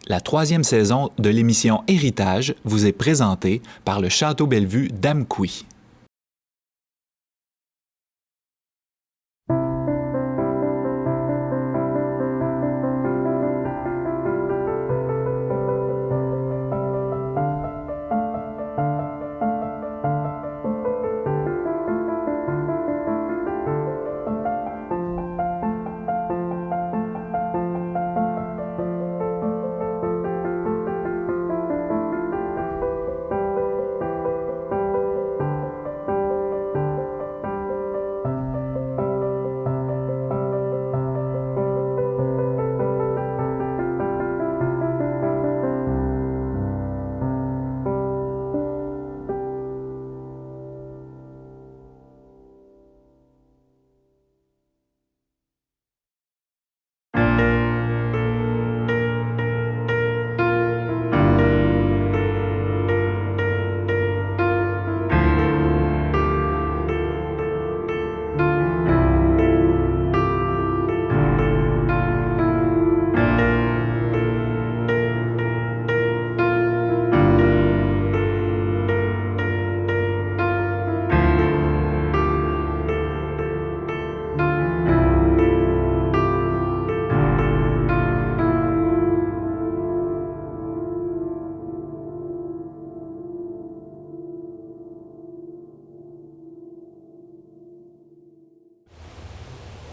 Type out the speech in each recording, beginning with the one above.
La 3e saison de l'émission Héritage vous est présentée par le Château Bellevue d'Amqui.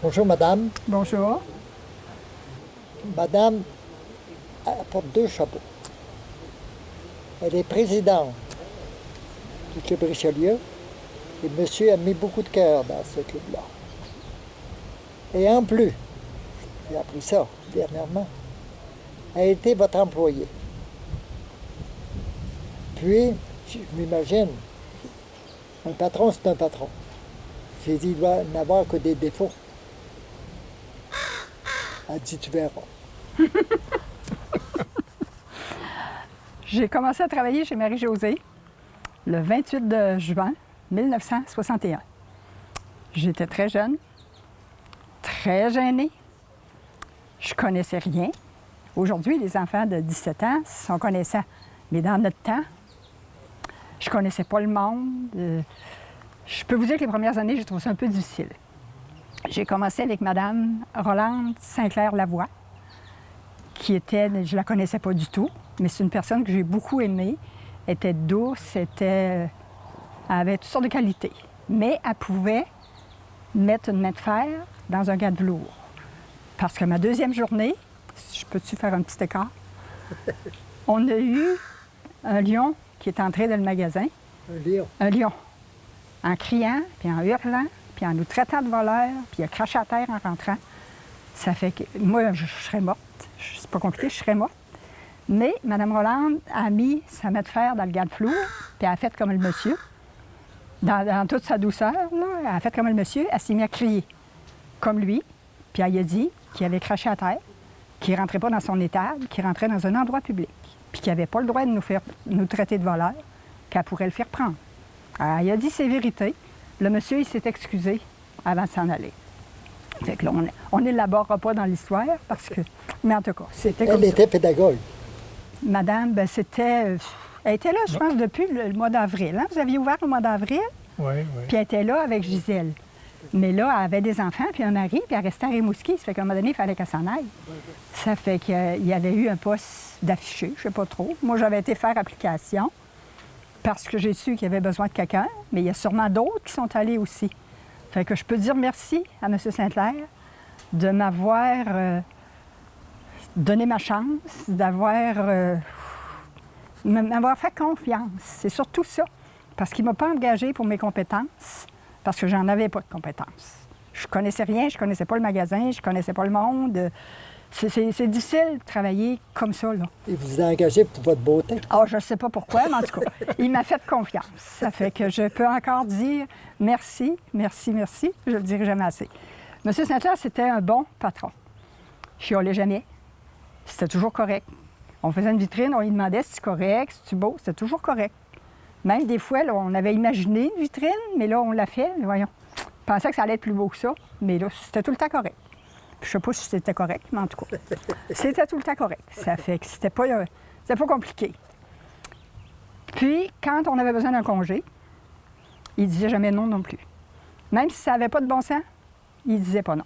Bonjour, madame. Bonjour. Madame porte 2 chapeaux. Elle est présidente du Club Richelieu et monsieur a mis beaucoup de cœur dans ce club-là. Et en plus, j'ai appris ça dernièrement, a été votre employé. Puis, je m'imagine, un patron, c'est un patron. J'ai dit, il doit n'avoir que des défauts. Elle dit, tu verras. J'ai commencé à travailler chez Marie-Josée le 28 de juin 1961. J'étais très jeune, très gênée. Je connaissais rien. Aujourd'hui, les enfants de 17 ans sont connaissants. Mais dans notre temps, je connaissais pas le monde. Je peux vous dire que les premières années, j'ai trouvé ça un peu difficile. J'ai commencé avec Mme Rolande Saint-Clair-Lavoie, qui était, je la connaissais pas du tout, mais c'est une personne que j'ai beaucoup aimée. Elle était douce, elle avait toutes sortes de qualités. Mais elle pouvait mettre une main de fer dans un gant de velours. Parce que ma 2e journée, je peux-tu faire un petit écart? On a eu un lion qui est entré dans le magasin. Un lion? Un lion. En criant, puis en hurlant, puis en nous traitant de voleurs, puis il a craché à terre en rentrant. Ça fait que moi, je serais morte. C'est pas compliqué, je serais morte. Mais Mme Rolande a mis sa main de fer dans le gant de velours, puis elle a fait comme le monsieur. Dans toute sa douceur, là, elle a fait comme le monsieur, elle s'est mise à crier, comme lui. Puis elle a dit qu'il avait craché à terre, qu'il ne rentrait pas dans son étable, qu'il rentrait dans un endroit public, puis qu'il n'avait pas le droit de nous traiter de voleurs, qu'elle pourrait le faire prendre. Alors, elle a dit ses vérités. Le monsieur, il s'est excusé avant de s'en aller. Fait que là, on n'élaborera pas dans l'histoire parce que... Mais en tout cas, c'était comme ça. Elle était pédagogue. Madame, ben c'était... Elle était là, je pense, depuis le mois d'avril. Hein? Vous aviez ouvert au mois d'avril? Oui, oui. Puis elle était là avec Gisèle. Mais là, elle avait des enfants, puis un mari, puis elle restait à Rimouski. Ça fait qu'à un moment donné, il fallait qu'elle s'en aille. Ça fait qu'il y avait eu un poste d'affiché, je sais pas trop. Moi, j'avais été faire application parce que j'ai su qu'il y avait besoin de quelqu'un, mais il y a sûrement d'autres qui sont allés aussi. Fait que je peux dire merci à M. Saint-Clair de m'avoir donné ma chance, m'avoir fait confiance. C'est surtout ça. Parce qu'il ne m'a pas engagée pour mes compétences, parce que j'en avais pas de compétences. Je connaissais rien, je connaissais pas le magasin, je connaissais pas le monde. C'est difficile de travailler comme ça, là. Il vous a engagé pour votre beauté? Ah, je ne sais pas pourquoi, mais en tout cas, il m'a fait confiance. Ça fait que je peux encore dire merci, merci, merci. Je ne le dirai jamais assez. M. Saint-Clair, c'était un bon patron. Je chialais jamais. C'était toujours correct. On faisait une vitrine, on lui demandait si c'est correct, si c'est beau. C'était toujours correct. Même des fois, là, on avait imaginé une vitrine, mais là, on l'a fait. Mais voyons, je pensais que ça allait être plus beau que ça, mais là, c'était tout le temps correct. Je sais pas si c'était correct, mais en tout cas, c'était tout le temps correct. Ça fait que c'était pas compliqué. Puis, quand on avait besoin d'un congé, il disait jamais non non plus. Même si ça n'avait pas de bon sens, il disait pas non.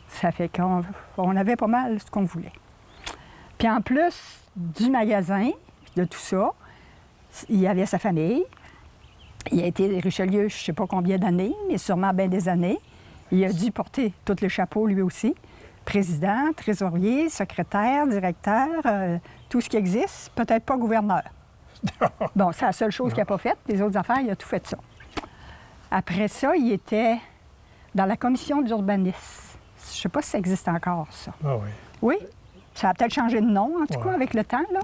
Ça fait qu'on avait pas mal ce qu'on voulait. Puis en plus du magasin, de tout ça, il y avait sa famille. Il a été Richelieu, je ne sais pas combien d'années, mais sûrement bien des années. Il a dû porter tous les chapeaux, lui aussi. Président, trésorier, secrétaire, directeur, tout ce qui existe. Peut-être pas gouverneur. Bon, c'est la seule chose qu'il n'a pas faite. Les autres affaires, il a tout fait ça. Après ça, il était dans la commission d'urbanisme. Je ne sais pas si ça existe encore, ça. Ah oui. Oui? Ça a peut-être changé de nom, en tout cas, avec le temps, là.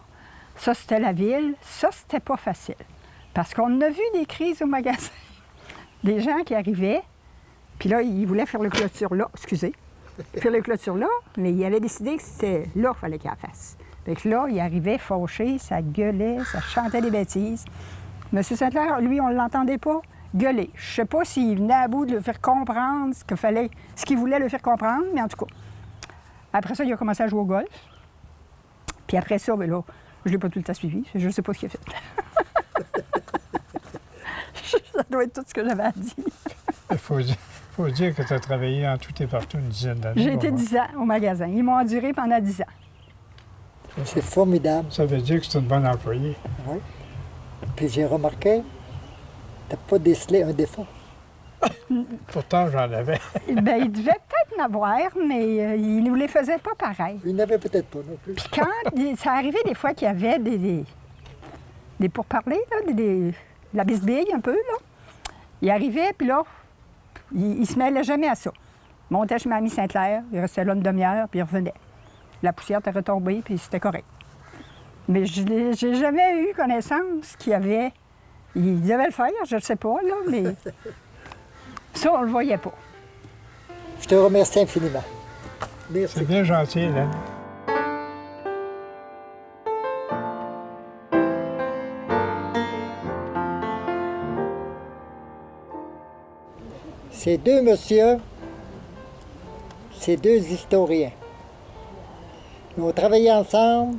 Ça, c'était la ville. Ça, c'était pas facile. Parce qu'on a vu des crises au magasin. Des gens qui arrivaient, puis là, ils voulaient faire les clôtures là. Excusez. Faire les clôtures là, mais ils avaient décidé que c'était là qu'il fallait qu'ils la fassent. Fait que là, il arrivait fauché, ça gueulait, ça chantait des bêtises. M. Saint-Clair, lui, on ne l'entendait pas gueuler. Je sais pas s'il venait à bout de le faire comprendre ce qu'il voulait le faire comprendre, mais en tout cas. Après ça, il a commencé à jouer au golf. Puis après ça, bien là, je ne l'ai pas tout le temps suivi. Je ne sais pas ce qu'il a fait. Ça doit être tout ce que j'avais à dire. Il faut dire que tu as travaillé en tout et partout une dizaine d'années. J'ai été 10 ans au magasin. Ils m'ont enduré pendant 10 ans. C'est formidable. Ça veut dire que c'est une bonne employée. Oui. Puis j'ai remarqué, tu n'as pas décelé un défaut. Pourtant, j'en avais. Bien, il devait peut-être en avoir, mais il ne nous les faisait pas pareil. Il n'avait peut-être pas non plus. Puis quand ça arrivait des fois qu'il y avait des pourparlers, là, de la bisbille un peu, là, il arrivait, puis là, il se mêlait jamais à ça. Il montait chez Mamie Saint-Clair, il restait là une demi-heure, puis il revenait. La poussière était retombée, puis c'était correct. Mais j'ai jamais eu connaissance qu'il y avait... Il devait le faire, je ne sais pas, là, mais... Ça, on le voyait pas. Je te remercie infiniment. Merci. C'est bien gentil, Hélène. Ces deux messieurs, ces deux historiens, ils ont travaillé ensemble,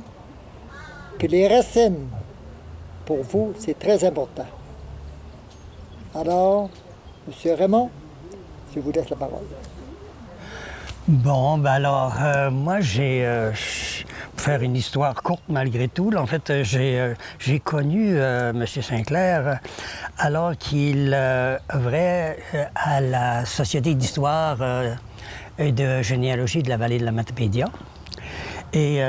puis les racines, pour vous, c'est très important. Alors, M. Raymond, je vous laisse la parole. Bon, ben alors, moi, pour faire une histoire courte malgré tout, là, en fait, j'ai connu M. Saint-Clair alors qu'il œuvrait à la Société d'histoire et de généalogie de la vallée de la Matapédia. Et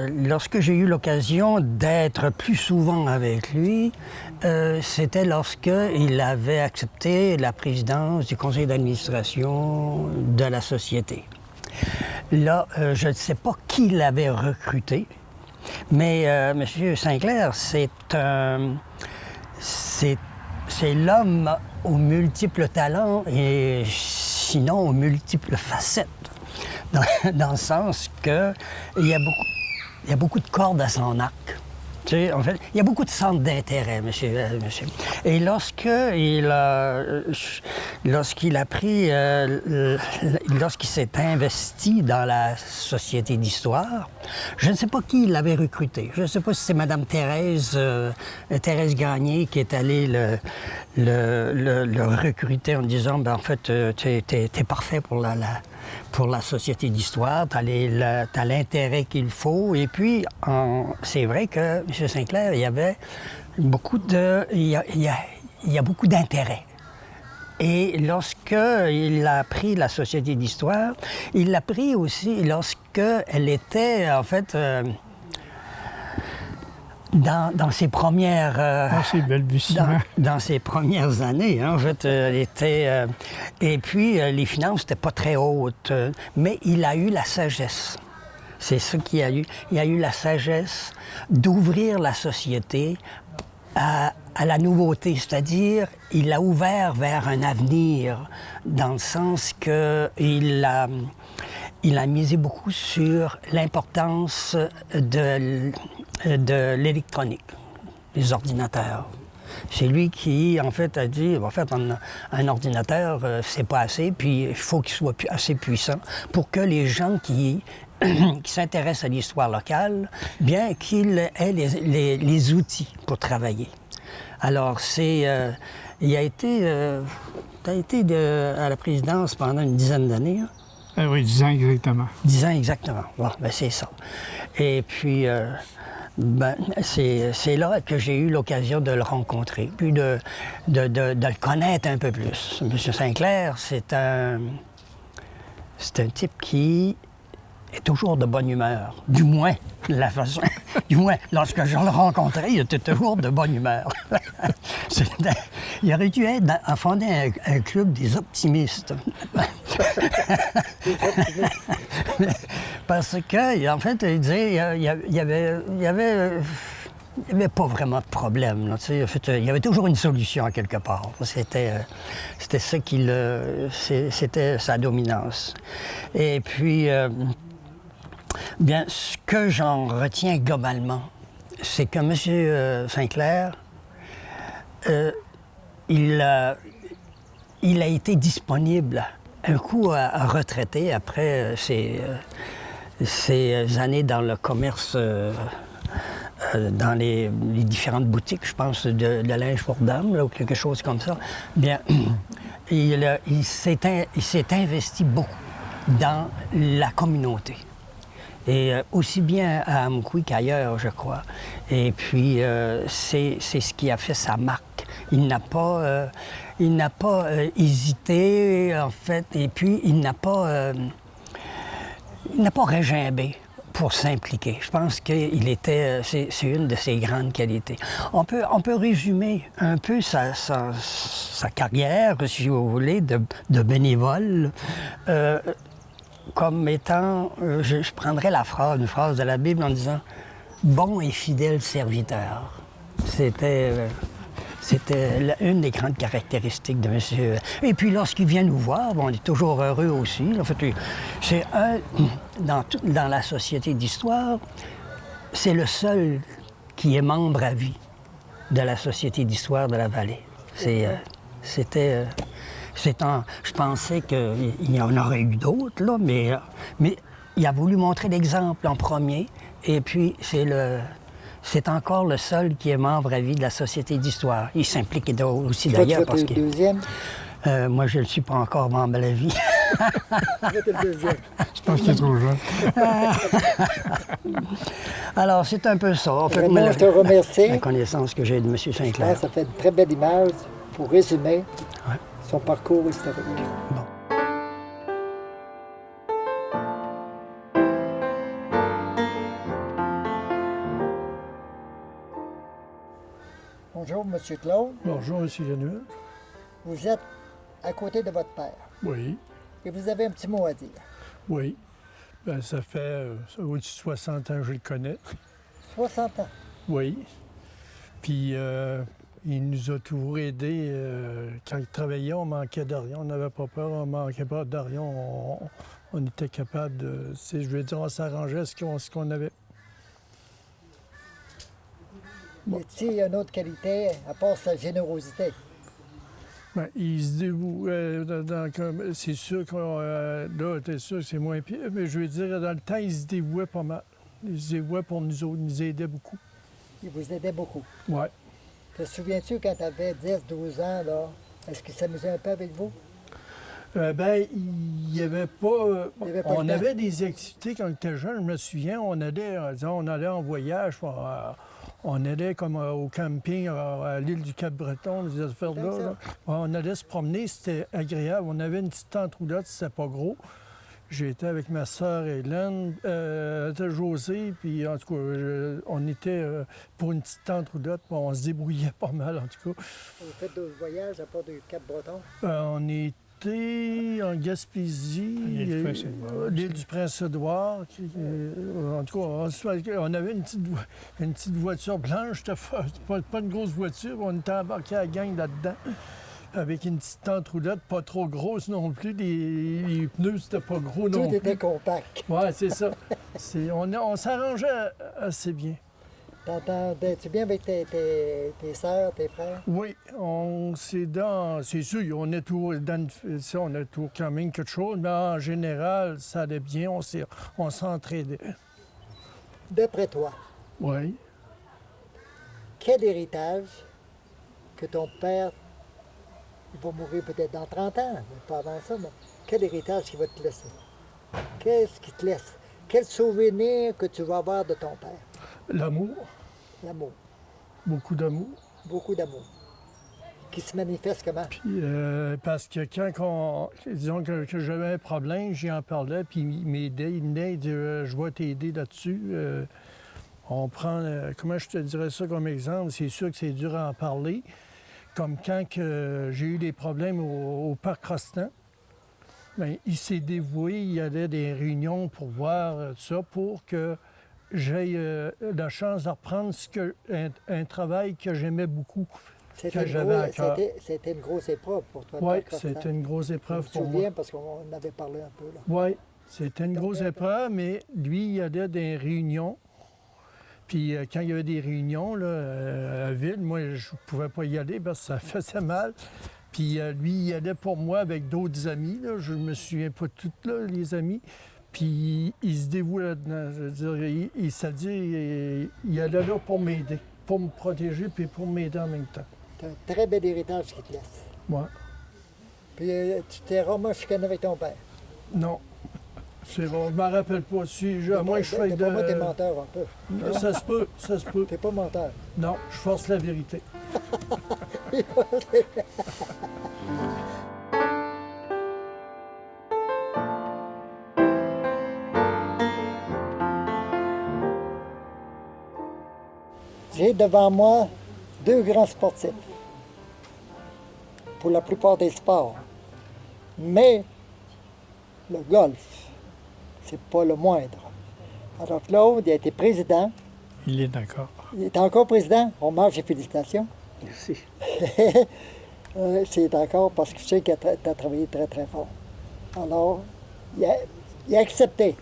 lorsque j'ai eu l'occasion d'être plus souvent avec lui, c'était lorsqu'il avait accepté la présidence du conseil d'administration de la société. Là, je ne sais pas qui l'avait recruté, mais M. Saint-Clair, c'est l'homme aux multiples talents et sinon aux multiples facettes. Dans le sens qu'il y a beaucoup de cordes à son arc. Tu sais, en fait, il y a beaucoup de centres d'intérêt, monsieur. Et lorsqu'il s'est investi dans la Société d'histoire, je ne sais pas qui l'avait recruté. Je ne sais pas si c'est Mme Thérèse Gagné qui est allée le recruter en disant, ben en fait, t'es parfait pour la Société d'histoire, tu as l'intérêt qu'il faut. Et puis, c'est vrai que M. Saint-Clair, il y avait beaucoup beaucoup d'intérêt. Et lorsqu'il a pris la Société d'histoire, il l'a pris aussi lorsqu'elle était, en fait... Dans ses premières... dans ses premières années, hein, en fait, elle était... et puis, les finances n'étaient pas très hautes, mais il a eu la sagesse. C'est ça qu'il a eu. Il a eu la sagesse d'ouvrir la société à la nouveauté, c'est-à-dire, il l'a ouvert vers un avenir, dans le sens qu'il a misé beaucoup sur l'importance de l'électronique, les ordinateurs. C'est lui qui, en fait, a dit, en fait, un ordinateur, c'est pas assez, puis il faut qu'il soit assez puissant pour que les gens qui s'intéressent à l'histoire locale, bien qu'ils aient les outils pour travailler. Alors, il a été à la présidence pendant une dizaine d'années. Hein? Oui, 10 ans exactement. 10 ans exactement. Bon, ben c'est ça. Et puis, c'est là que j'ai eu l'occasion de le rencontrer, puis de le connaître un peu plus. M. Sinclair, c'est un type qui est toujours de bonne humeur. Du moins, lorsque je le rencontrais, il était toujours de bonne humeur. Il aurait dû fonder un club des optimistes. Parce que, en fait, il disait, il y avait pas vraiment de problème. Là, en fait, il y avait toujours une solution à quelque part. C'était ça c'était sa dominance. Et puis, bien, ce que j'en retiens globalement, c'est que M. Sinclair, il a été disponible un coup à retraiter après ses années dans le commerce, dans les différentes boutiques, je pense, de linge pour dames, ou quelque chose comme ça. Bien, il s'est investi beaucoup dans la communauté. Et aussi bien à Amqui qu'ailleurs, je crois. Et puis, c'est ce qui a fait sa marque. Il n'a pas hésité, en fait, et puis il n'a pas régimbé pour s'impliquer. Je pense qu'il était... c'est une de ses grandes qualités. On peut résumer un peu sa carrière, si vous voulez, de bénévole, comme étant, je prendrais une phrase de la Bible en disant « bon et fidèle serviteur ». C'était une des grandes caractéristiques de monsieur. Et puis lorsqu'il vient nous voir, on est toujours heureux aussi. En fait, c'est dans la Société d'histoire, c'est le seul qui est membre à vie de la Société d'histoire de la vallée. Je pensais qu'il y en aurait eu d'autres, là, mais il a voulu montrer l'exemple en premier. Et puis, c'est encore le seul qui est membre à vie de la Société d'histoire. Il s'implique aussi d'ailleurs parce que... deuxième? Moi, je ne suis pas encore membre à la vie. Le deuxième. Je pense qu'il est trop jeune. Alors, c'est un peu ça. En fait, Raymond, je te remercie. La connaissance que j'ai de M. Je pense Sinclair. que ça fait une très belle image pour résumer son parcours historique. Bon. Bonjour, M. Claude. Bonjour, M. Lenuel. Vous êtes à côté de votre père Oui, et vous avez un petit mot à dire. oui. Ben, ça fait au-dessus de 60 ans que je le connais. 60 ans. Oui. Puis il nous a toujours aidés. Quand il travaillait, on manquait de rien. On n'avait pas peur, on manquait pas de rien. On était capable de... Je veux dire, on s'arrangeait à ce qu'on avait. Bon. Et s'il y a une autre qualité, à part sa générosité? Ben, il se dévouait. C'est sûr que là, t'es sûr que c'est moins pire, mais je veux dire, dans le temps, il se dévouait pas mal. Il se dévouait pour nous autres, il nous aidait beaucoup. Il vous aidait beaucoup. Oui. Te souviens-tu quand tu avais 10-12 ans, là, est-ce qu'il s'amusait un peu avec vous? Ben, il n'y avait pas... Il y avait pas on le temps. avait des activités quand on était jeune, je me souviens, on allait en voyage, on allait comme au camping à l'île du Cap-Breton, des affaires-là. Là. On allait se promener, c'était agréable. On avait une petite tente roulotte, c'était pas gros. J'étais avec ma sœur Hélène, Josée, puis en tout cas, on était pour une petite tente roulotte, on se débrouillait pas mal, en tout cas. Vous faites d'autres voyages à part du Cap-Breton? On était en Gaspésie, l'île du Prince-Édouard. En tout cas, on avait une petite voiture blanche, pas une grosse voiture, on était embarqués à la gang là-dedans. Avec une petite tente roulotte, pas trop grosse non plus. Les pneus, c'était pas gros non Tout plus. était compact. Oui, c'est ça. On s'arrangeait assez bien. T'entendais-tu bien avec tes sœurs, tes frères? Oui, c'est sûr, on est tout quand même quelque chose, mais en général, ça allait bien, on s'entraidait. D'après toi, Oui. quel héritage que ton père, il va mourir peut-être dans 30 ans, mais pas avant ça, mais quel héritage qu'il va te laisser? Qu'est-ce qu'il te laisse? Quel souvenir que tu vas avoir de ton père? L'amour, L'amour. beaucoup d'amour. Beaucoup d'amour. Qui se manifeste comment? Puis, parce que disons que j'avais un problème, j'y en parlais, puis il m'aidait, il venait, il disait je vais t'aider là-dessus. On prend, comment je te dirais ça comme exemple? C'est sûr que c'est dur à en parler. Comme quand j'ai eu des problèmes au parc Rostand, bien, il s'est dévoué, il y avait des réunions pour voir ça, pour que j'aie la chance de reprendre un travail que j'aimais beaucoup, que j'avais à cœur. C'était une grosse épreuve pour toi. Oui, c'était une grosse épreuve pour moi. Je me souviens parce qu'on en avait parlé un peu. Oui, c'était une grosse épreuve, mais lui, il allait des réunions. Puis quand il y avait des réunions là, à ville, moi, je ne pouvais pas y aller parce que ça faisait mal. Puis lui, il allait pour moi avec d'autres amis. Là. Je ne me souviens pas de tous les amis. Puis il se dévouait là-dedans. Je veux dire, il allait là pour m'aider, pour me protéger puis pour m'aider en même temps. C'est un très bel héritage qu'il te laisse. Moi. Puis tu t'es rarement chicané avec ton père? Non. C'est bon, je m'en rappelle pas. À moins que je fasse de... Moi, t'es menteur un peu. Ça se peut, ça se peut. T'es pas menteur. Non, je force la vérité. J'ai devant moi deux grands sportifs, pour la plupart des sports. Mais le golf, c'est pas le moindre. Alors Claude, il a été président. Il est d'accord. Il est encore président. On marche et félicitations. Merci. C'est encore parce que je sais que tu as travaillé très, très fort. Alors, il a accepté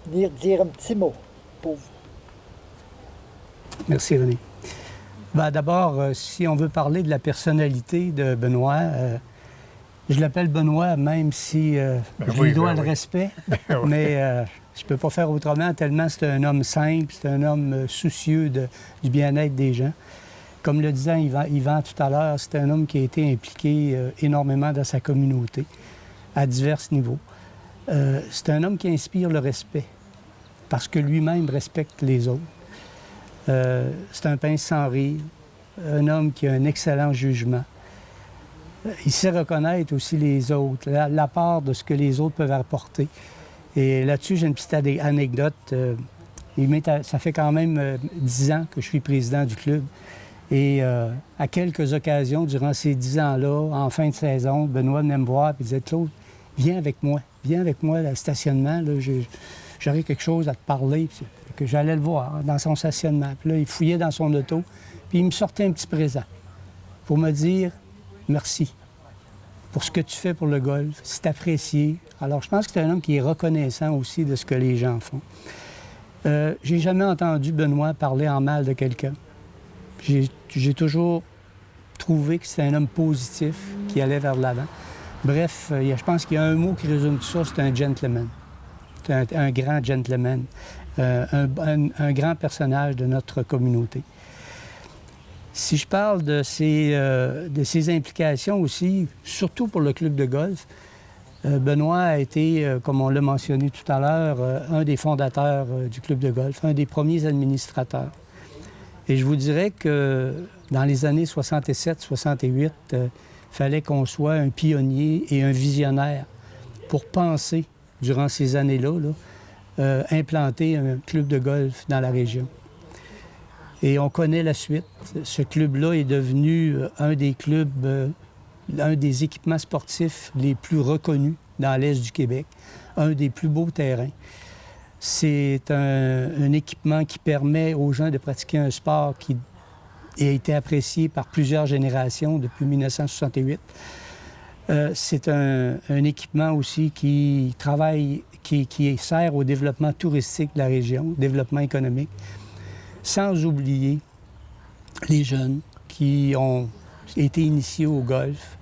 de venir dire un petit mot pour vous. Merci, René. Ben, d'abord, si on veut parler de la personnalité de Benoît, je l'appelle Benoît, même si je lui dois le respect, mais je ne peux pas faire autrement, tellement c'est un homme simple, c'est un homme soucieux du bien-être des gens. Comme le disait Yvan tout à l'heure, c'est un homme qui a été impliqué énormément dans sa communauté, à divers niveaux. C'est un homme qui inspire le respect, parce que lui-même respecte les autres. C'est un pince sans rire, un homme qui a un excellent jugement. Il sait reconnaître aussi les autres, la part de ce que les autres peuvent apporter. Et là-dessus, j'ai une petite anecdote. Ça fait quand même 10 ans que je suis président du club. Et à quelques occasions, durant ces 10 ans-là, en fin de saison, Benoît venait me voir et disait « Claude, viens avec moi au stationnement, là, j'aurais quelque chose à te parler. » Que j'allais le voir dans son stationnement. Puis là, il fouillait dans son auto, puis il me sortait un petit présent pour me dire merci pour ce que tu fais pour le golf, c'est apprécié. Alors, je pense que c'est un homme qui est reconnaissant aussi de ce que les gens font. J'ai jamais entendu Benoît parler en mal de quelqu'un. J'ai toujours trouvé que c'était un homme positif qui allait vers l'avant. Bref, je pense qu'il y a un mot qui résume tout ça, c'est un gentleman. C'est un grand gentleman. Un grand personnage de notre communauté. Si je parle de ses implications aussi, surtout pour le club de golf, Benoît a été, comme on l'a mentionné tout à l'heure, un des fondateurs du club de golf, un des premiers administrateurs. Et je vous dirais que dans les années 67-68, il fallait qu'on soit un pionnier et un visionnaire pour penser, durant ces années-là, implanter un club de golf dans la région. Et on connaît la suite. Ce club-là est devenu un des clubs, un des équipements sportifs les plus reconnus dans l'Est du Québec, un des plus beaux terrains. C'est un équipement qui permet aux gens de pratiquer un sport qui a été apprécié par plusieurs générations depuis 1968. C'est un équipement aussi qui travaille, qui sert au développement touristique de la région, développement économique. sans oublier les jeunes qui ont été initiés au golf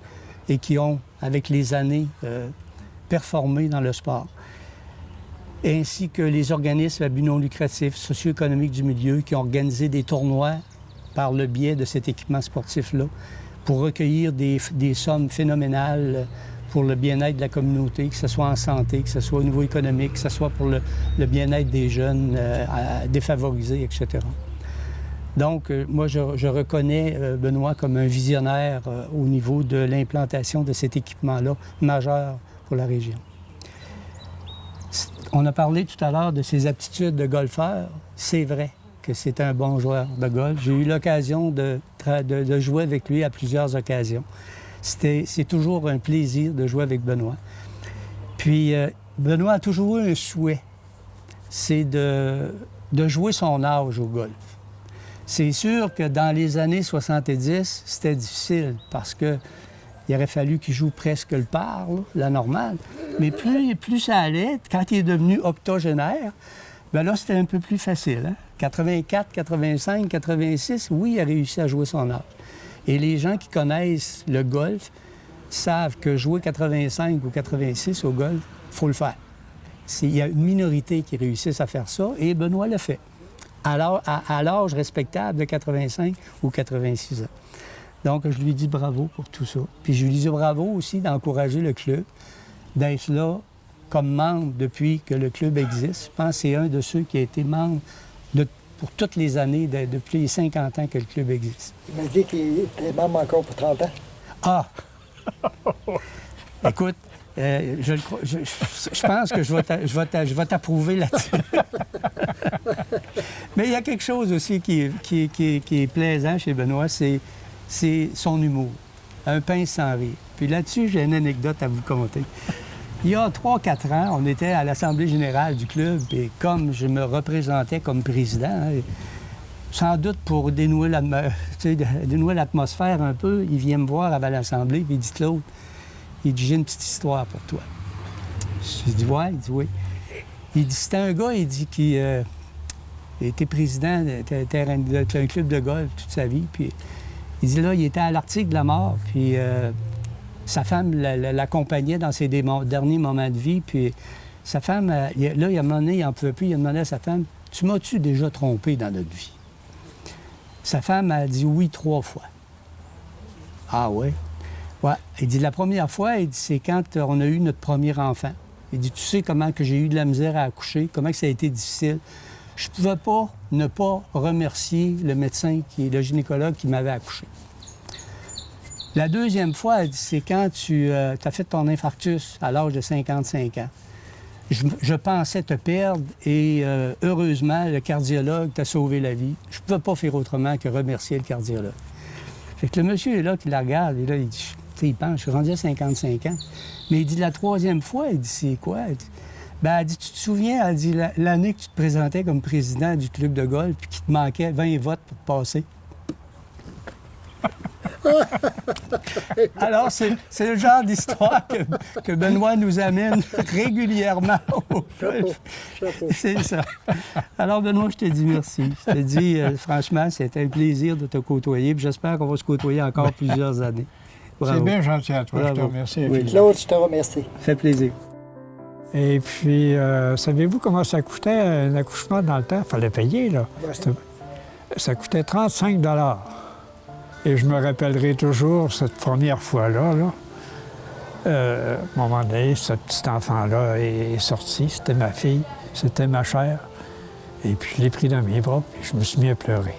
et qui ont, avec les années, performé dans le sport, ainsi que les organismes à but non lucratif, socio-économiques du milieu, qui ont organisé des tournois par le biais de cet équipement sportif-là pour recueillir des sommes phénoménales pour le bien-être de la communauté, que ce soit en santé, que ce soit au niveau économique, que ce soit pour le bien-être des jeunes défavorisés, etc. Donc, moi, je reconnais Benoît comme un visionnaire au niveau de l'implantation de cet équipement-là, majeur pour la région. On a parlé tout à l'heure de ses aptitudes de golfeur. C'est vrai que c'est un bon joueur de golf. J'ai eu l'occasion de jouer avec lui à plusieurs occasions. C'est toujours un plaisir de jouer avec Benoît. Puis, Benoît a toujours eu un souhait, c'est de jouer son âge au golf. C'est sûr que dans les années 70, c'était difficile parce qu'il aurait fallu qu'il joue presque le par, là, la normale. Mais plus ça allait, quand il est devenu octogénaire, bien là, c'était un peu plus facile. Hein? 84, 85, 86, oui, il a réussi à jouer son âge. Et les gens qui connaissent le golf savent que jouer 85 ou 86 au golf, il faut le faire. Il y a une minorité qui réussissent à faire ça, et Benoît l'a fait, à l'âge respectable de 85 ou 86 ans. Donc, je lui dis bravo pour tout ça. Puis je lui dis bravo aussi d'encourager le club, d'être là comme membre depuis que le club existe. Je pense que c'est un de ceux qui a été membre pour toutes les années, depuis les 50 ans que le club existe. Il m'a dit qu'il était membre encore pour 30 ans. Ah! Écoute, je pense que je vais t'approuver là-dessus. Mais il y a quelque chose aussi qui est plaisant chez Benoît, c'est son humour. Un pince sans rire. Puis là-dessus, j'ai une anecdote à vous conter. Il y a 3-4 ans, on était à l'Assemblée générale du club, et comme je me représentais comme président, hein, sans doute pour dénouer l'atmosphère un peu, il vient me voir avant l'Assemblée, puis il dit « Claude, il dit, j'ai une petite histoire pour toi. » Je dis « Ouais », il dit « Oui. » Il dit « C'était un gars, il dit, qui était président d'un club de golf toute sa vie, puis il dit là, il était à l'article de la mort, puis sa femme l'accompagnait dans ses derniers moments de vie, puis sa femme, là, il a un moment donné, il n'en pouvait plus, il a demandé à sa femme, « Tu m'as-tu déjà trompé dans notre vie? » Sa femme a dit oui 3 fois. « Ah ouais? » Ouais. Il dit, la première fois, il dit, c'est quand on a eu notre premier enfant. Il dit, tu sais comment que j'ai eu de la misère à accoucher, comment que ça a été difficile. Je ne pouvais pas ne pas remercier le médecin, le gynécologue qui m'avait accouché. La deuxième fois, elle dit, c'est quand tu as fait ton infarctus à l'âge de 55 ans. Je pensais te perdre et heureusement, le cardiologue t'a sauvé la vie. Je ne pouvais pas faire autrement que remercier le cardiologue. Fait que le monsieur est là, qui la regarde, et là, il dit, il pense, je suis rendu à 55 ans. Mais il dit, la troisième fois, il dit, c'est quoi? Elle dit, tu te souviens, elle dit, l'année que tu te présentais comme président du club de golf puis qu'il te manquait 20 votes pour passer? Alors, c'est le genre d'histoire que Benoît nous amène régulièrement au golf. C'est ça. Alors, Benoît, je te dis merci. Je te dis, franchement, c'était un plaisir de te côtoyer. J'espère qu'on va se côtoyer encore plusieurs années. C'est bien gentil à toi. Bravo. Je te remercie. Oui, Claude, je te remercie. Ça fait plaisir. Et puis, savez-vous comment ça coûtait un accouchement dans le temps? Il fallait payer, là. Ça coûtait 35 $. Et je me rappellerai toujours cette première fois-là. À un moment donné, ce petit enfant-là est sorti. C'était ma fille, c'était ma chair. Et puis, je l'ai pris dans mes bras, puis je me suis mis à pleurer.